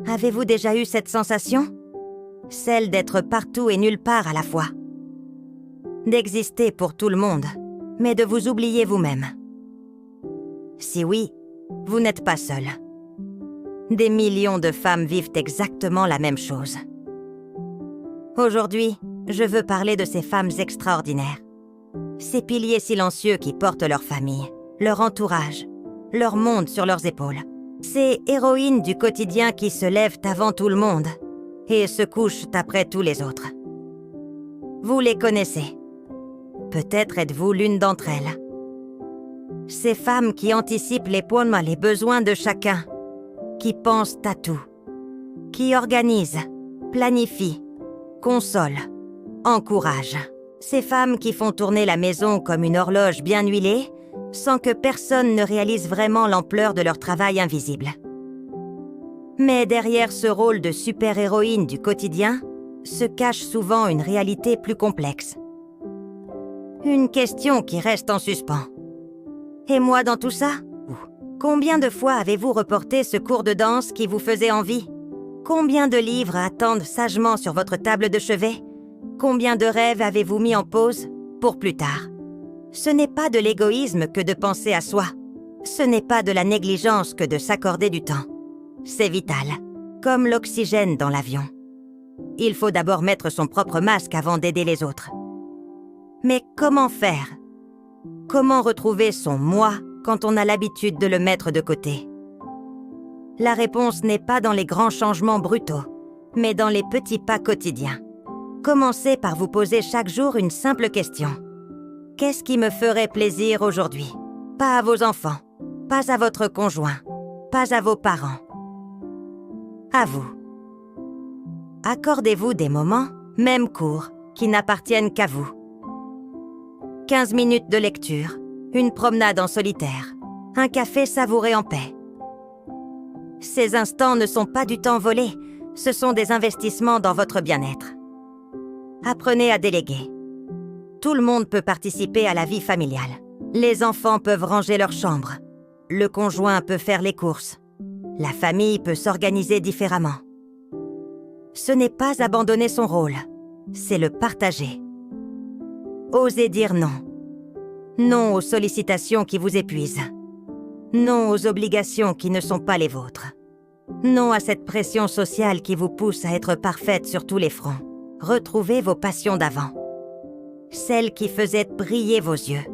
Avez-vous déjà eu cette sensation? Celle d'être partout et nulle part à la fois. D'exister pour tout le monde, mais de vous oublier vous-même. Si oui, vous n'êtes pas seul. Des millions de femmes vivent exactement la même chose. Aujourd'hui, je veux parler de ces femmes extraordinaires. Ces piliers silencieux qui portent leur famille, leur entourage, leur monde sur leurs épaules. Ces héroïnes du quotidien qui se lèvent avant tout le monde et se couchent après tous les autres. Vous les connaissez. Peut-être êtes-vous l'une d'entre elles. Ces femmes qui anticipent les besoins de chacun, qui pensent à tout, qui organisent, planifient, consolent, encouragent. Ces femmes qui font tourner la maison comme une horloge bien huilée, sans que personne ne réalise vraiment l'ampleur de leur travail invisible. Mais derrière ce rôle de super-héroïne du quotidien, se cache souvent une réalité plus complexe. Une question qui reste en suspens. Et moi dans tout ça? Combien de fois avez-vous reporté ce cours de danse qui vous faisait envie? Combien de livres attendent sagement sur votre table de chevet? Combien de rêves avez-vous mis en pause pour plus tard? Ce n'est pas de l'égoïsme que de penser à soi. Ce n'est pas de la négligence que de s'accorder du temps. C'est vital, comme l'oxygène dans l'avion. Il faut d'abord mettre son propre masque avant d'aider les autres. Mais comment faire? Comment retrouver son « moi » quand on a l'habitude de le mettre de côté? La réponse n'est pas dans les grands changements brutaux, mais dans les petits pas quotidiens. Commencez par vous poser chaque jour une simple question. Qu'est-ce qui me ferait plaisir aujourd'hui? Pas à vos enfants, pas à votre conjoint, pas à vos parents. À vous. Accordez-vous des moments, même courts, qui n'appartiennent qu'à vous. 15 minutes de lecture, une promenade en solitaire, un café savouré en paix. Ces instants ne sont pas du temps volé, ce sont des investissements dans votre bien-être. Apprenez à déléguer. Tout le monde peut participer à la vie familiale. Les enfants peuvent ranger leur chambre. Le conjoint peut faire les courses. La famille peut s'organiser différemment. Ce n'est pas abandonner son rôle, c'est le partager. Osez dire non. Non aux sollicitations qui vous épuisent. Non aux obligations qui ne sont pas les vôtres. Non à cette pression sociale qui vous pousse à être parfaite sur tous les fronts. Retrouvez vos passions d'avant. Celles qui faisaient briller vos yeux.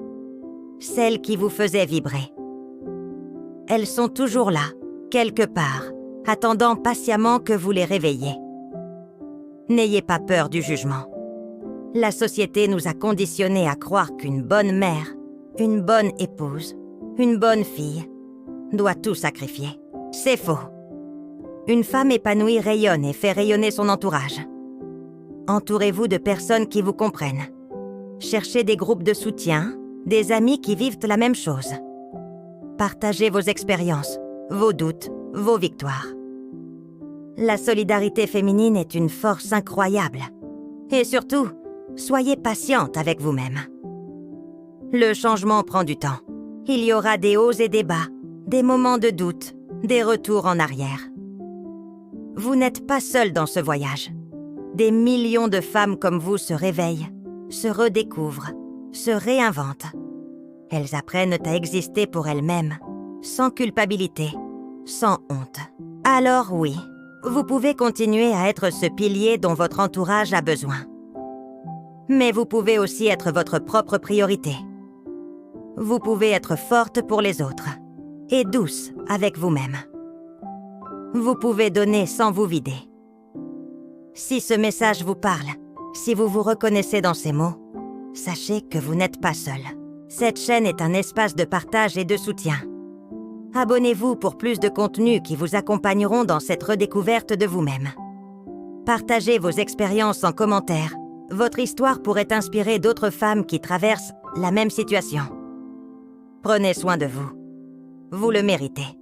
Celles qui vous faisaient vibrer. Elles sont toujours là, quelque part, attendant patiemment que vous les réveilliez. N'ayez pas peur du jugement. La société nous a conditionnés à croire qu'une bonne mère, une bonne épouse, une bonne fille doit tout sacrifier. C'est faux. Une femme épanouie rayonne et fait rayonner son entourage. Entourez-vous de personnes qui vous comprennent. Cherchez des groupes de soutien, des amis qui vivent la même chose. Partagez vos expériences, vos doutes, vos victoires. La solidarité féminine est une force incroyable. Et surtout, soyez patiente avec vous-même. Le changement prend du temps. Il y aura des hauts et des bas, des moments de doute, des retours en arrière. Vous n'êtes pas seul dans ce voyage. Des millions de femmes comme vous se réveillent, se redécouvrent, se réinventent. Elles apprennent à exister pour elles-mêmes, sans culpabilité, sans honte. Alors oui, vous pouvez continuer à être ce pilier dont votre entourage a besoin. Mais vous pouvez aussi être votre propre priorité. Vous pouvez être forte pour les autres et douce avec vous-même. Vous pouvez donner sans vous vider. Si ce message vous parle, si vous vous reconnaissez dans ces mots, sachez que vous n'êtes pas seul. Cette chaîne est un espace de partage et de soutien. Abonnez-vous pour plus de contenus qui vous accompagneront dans cette redécouverte de vous-même. Partagez vos expériences en commentaire. Votre histoire pourrait inspirer d'autres femmes qui traversent la même situation. Prenez soin de vous. Vous le méritez.